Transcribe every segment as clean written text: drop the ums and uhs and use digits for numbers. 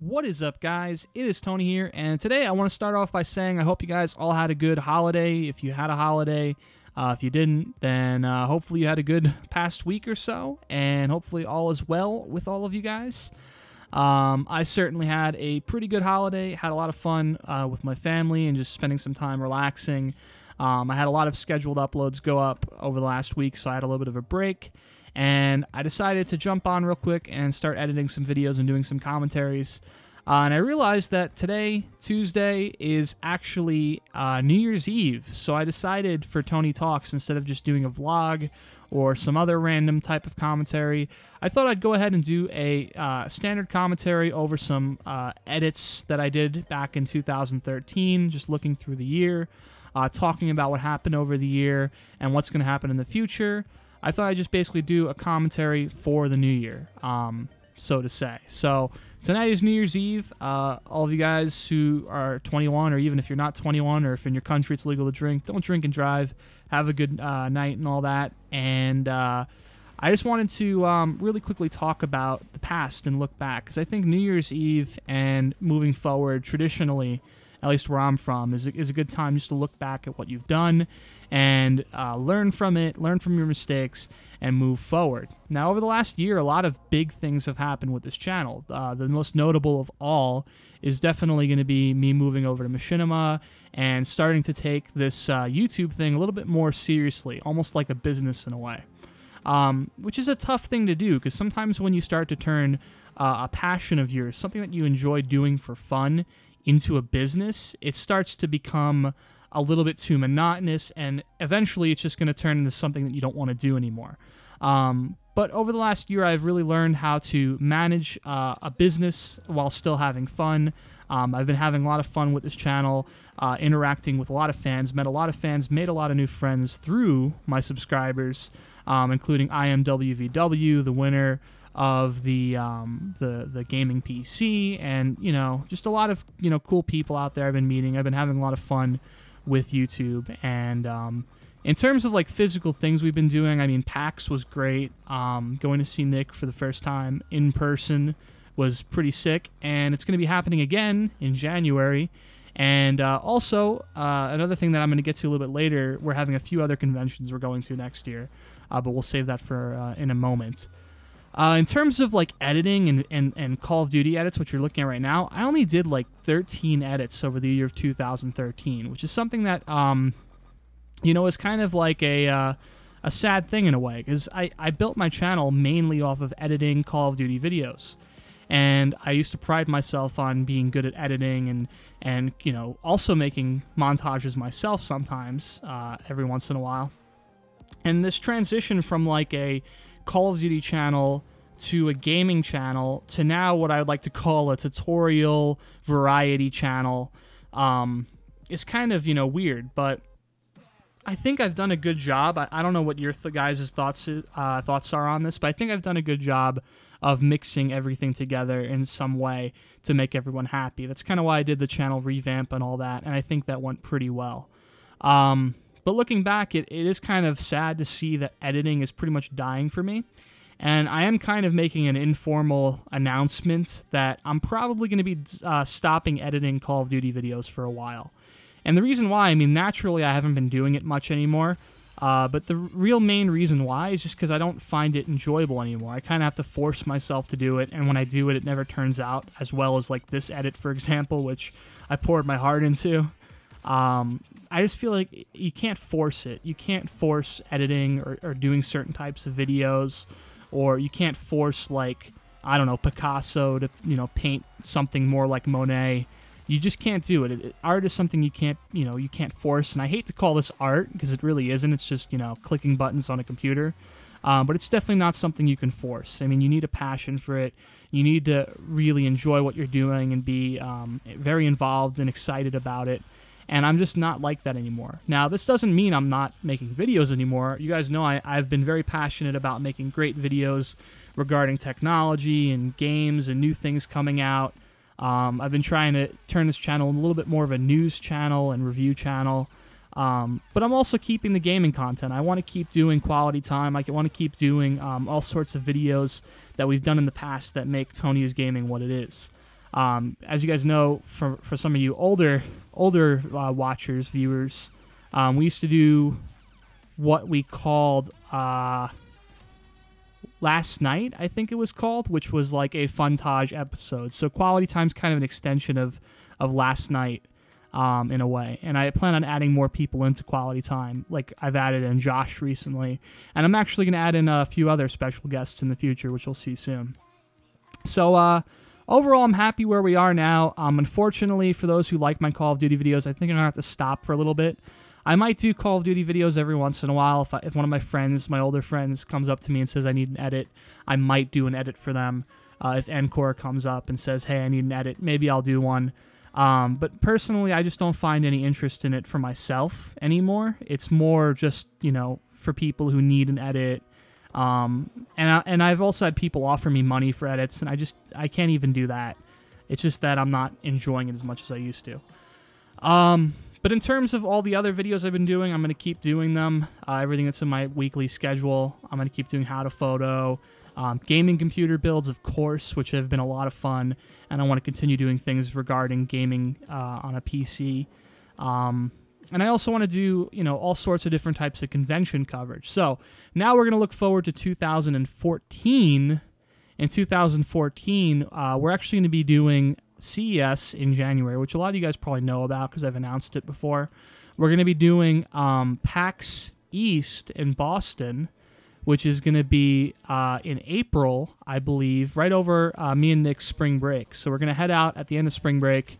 What is up, guys? It is Tony here, and today I want to start off by saying I hope you guys all had a good holiday. If you had a holiday, if you didn't, then hopefully you had a good past week or so, and hopefully all is well with all of you guys. I certainly had a pretty good holiday, had a lot of fun with my family and just spending some time relaxing. I had a lot of scheduled uploads go up over the last week, so I had a little bit of a break. And I decided to jump on real quick and start editing some videos and doing some commentaries. And I realized that today, Tuesday, is actually New Year's Eve. So I decided for Tony Talks, instead of just doing a vlog or some other random type of commentary, I thought I'd go ahead and do a standard commentary over some edits that I did back in 2013, just looking through the year, talking about what happened over the year and what's going to happen in the future. I thought I'd just basically do a commentary for the new year, so to say. So tonight is New Year's Eve. All of you guys who are 21, or even if you're not 21, or if in your country it's legal to drink, don't drink and drive. Have a good night and all that. And I just wanted to really quickly talk about the past and look back, because I think New Year's Eve and moving forward, traditionally, at least where I'm from, is a good time just to look back at what you've done and learn from it, learn from your mistakes, and move forward. Now, over the last year, a lot of big things have happened with this channel. The most notable of all is definitely going to be me moving over to Machinima and starting to take this YouTube thing a little bit more seriously, almost like a business in a way, which is a tough thing to do, because sometimes when you start to turn a passion of yours, something that you enjoy doing for fun, into a business, it starts to become a little bit too monotonous, and eventually it's just going to turn into something that you don't want to do anymore. But over the last year, I've really learned how to manage a business while still having fun. I've been having a lot of fun with this channel, interacting with a lot of fans, met a lot of fans, made a lot of new friends through my subscribers, including IMWVW, the winner of the gaming PC, and just a lot of cool people out there I've been meeting. I've been having a lot of fun with YouTube, and in terms of like physical things we've been doing, I mean, PAX was great. Going to see Nick for the first time in person was pretty sick, and it's going to be happening again in January. And also another thing that I'm going to get to a little bit later, we're having a few other conventions we're going to next year, but we'll save that for in a moment. In terms of like editing and Call of Duty edits, which you're looking at right now, I only did like 13 edits over the year of 2013, which is something that is kind of like a sad thing in a way, because I built my channel mainly off of editing Call of Duty videos, and I used to pride myself on being good at editing and also making montages myself sometimes every once in a while. And this transition from like a Call of Duty channel to a gaming channel to now what I would like to call a tutorial variety channel is kind of weird, but I think I've done a good job. I don't know what your guys' thoughts are on this, but I think I've done a good job of mixing everything together in some way to make everyone happy. That's kind of why I did the channel revamp and all that, and I think that went pretty well. But looking back, it is kind of sad to see that editing is pretty much dying for me. And I am kind of making an informal announcement that I'm probably going to be stopping editing Call of Duty videos for a while. And the reason why, I mean, naturally I haven't been doing it much anymore, but the real main reason why is just because I don't find it enjoyable anymore. I kind of have to force myself to do it, and when I do it, it never turns out as well as like this edit, for example, which I poured my heart into. I just feel like you can't force it. You can't force editing or doing certain types of videos, or you can't force, like, I don't know, Picasso to, paint something more like Monet. You just can't do it. Art is something you can't force, and I hate to call this art because it really isn't. It's just, clicking buttons on a computer. But it's definitely not something you can force. I mean, you need a passion for it. You need to really enjoy what you're doing and be very involved and excited about it. And I'm just not like that anymore. Now, this doesn't mean I'm not making videos anymore. You guys know I've been very passionate about making great videos regarding technology and games and new things coming out. I've been trying to turn this channel into a little bit more of a news channel and review channel. But I'm also keeping the gaming content. I want to keep doing quality time. I want to keep doing all sorts of videos that we've done in the past that make Tony is Gaming what it is. As you guys know, for some of you older watchers, viewers, we used to do what we called Last Night, I think it was called, which was like a Funtage episode. So Quality Time's kind of an extension of Last Night, in a way. And I plan on adding more people into Quality Time, like I've added in Josh recently. And I'm actually going to add in a few other special guests in the future, which we'll see soon. So overall, I'm happy where we are now. Unfortunately, for those who like my Call of Duty videos, I think I'm going to have to stop for a little bit. I might do Call of Duty videos every once in a while. If one of my friends, my older friends, comes up to me and says I need an edit, I might do an edit for them. If Encore comes up and says, hey, I need an edit, maybe I'll do one. But personally, I just don't find any interest in it for myself anymore. It's more just, you know, for people who need an edit. And I've also had people offer me money for edits, and I can't even do that. It's just that I'm not enjoying it as much as I used to. But in terms of all the other videos I've been doing, I'm going to keep doing them. Everything that's in my weekly schedule. I'm going to keep doing how to photo, gaming computer builds, of course, which have been a lot of fun. And I want to continue doing things regarding gaming on a PC. And I also want to do, you know, all sorts of different types of convention coverage. So now we're going to look forward to 2014. In 2014, we're actually going to be doing CES in January, which a lot of you guys probably know about because I've announced it before. We're going to be doing PAX East in Boston, which is going to be in April, I believe, right over me and Nick's spring break. So we're going to head out at the end of spring break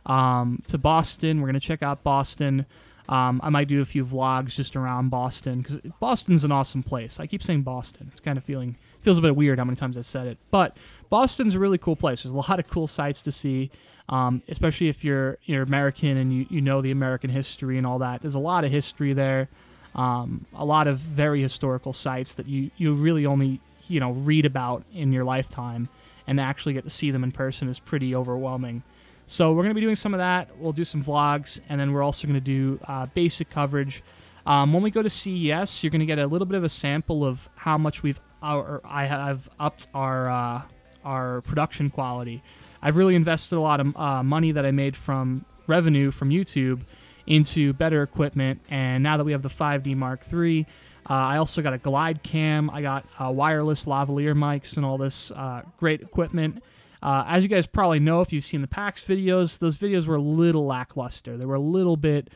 to Boston. We're going to check out Boston. I might do a few vlogs just around Boston because Boston's an awesome place. I keep saying Boston. It's kind of feels a bit weird how many times I've said it. But Boston's a really cool place. There's a lot of cool sights to see, especially if you're American and you know the American history and all that. There's a lot of history there, a lot of very historical sites that you really only read about in your lifetime, and to actually get to see them in person is pretty overwhelming. So we're going to be doing some of that. We'll do some vlogs, and then we're also going to do basic coverage. When we go to CES, you're going to get a little bit of a sample of how much I have upped our production quality. I've really invested a lot of money that I made from revenue from YouTube into better equipment, and now that we have the 5D Mark III, I also got a glide cam. I got wireless lavalier mics and all this great equipment. As you guys probably know, if you've seen the PAX videos, those videos were a little lackluster. They were a little bit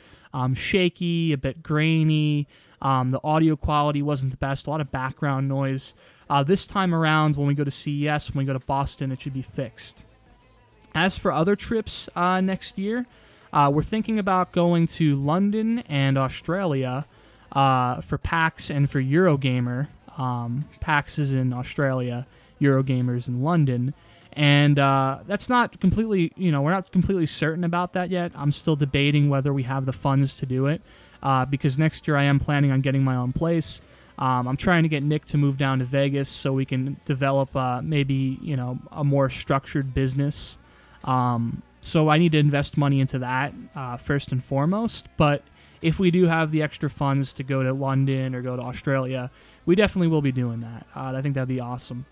shaky, a bit grainy. The audio quality wasn't the best, a lot of background noise. This time around, when we go to CES, when we go to Boston, it should be fixed. As for other trips next year, we're thinking about going to London and Australia for PAX and for Eurogamer. PAX is in Australia, Eurogamer's in London. And that's not completely, we're not completely certain about that yet. I'm still debating whether we have the funds to do it, because next year I am planning on getting my own place. I'm trying to get Nick to move down to Vegas so we can develop maybe, a more structured business. So I need to invest money into that first and foremost. But if we do have the extra funds to go to London or go to Australia, we definitely will be doing that. I think that'd be awesome.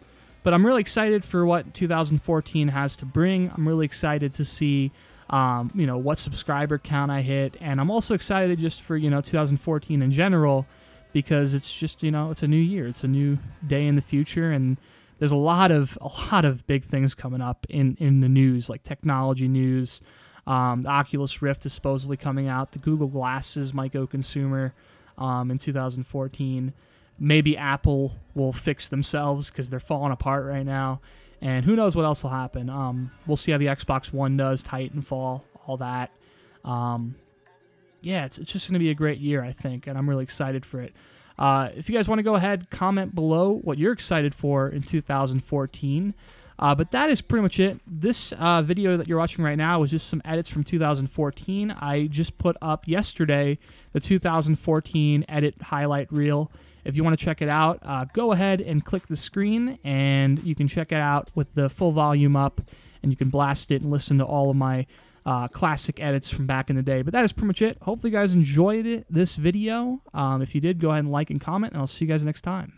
But I'm really excited for what 2014 has to bring. I'm really excited to see, what subscriber count I hit. And I'm also excited just for, 2014 in general, because it's just, it's a new year. It's a new day in the future. And there's a lot of big things coming up in the news, like technology news. The Oculus Rift is supposedly coming out. The Google Glasses might go consumer in 2014. Maybe Apple will fix themselves because they're falling apart right now. And who knows what else will happen. We'll see how the Xbox One does, Titanfall, all that. Yeah, it's just going to be a great year, I think, and I'm really excited for it. If you guys want to go ahead, comment below what you're excited for in 2014. But that is pretty much it. This video that you're watching right now was just some edits from 2014. I just put up yesterday the 2014 edit highlight reel. If you want to check it out, go ahead and click the screen, and you can check it out with the full volume up, and you can blast it and listen to all of my classic edits from back in the day. But that is pretty much it. Hopefully you guys enjoyed this video. If you did, go ahead and like and comment, and I'll see you guys next time.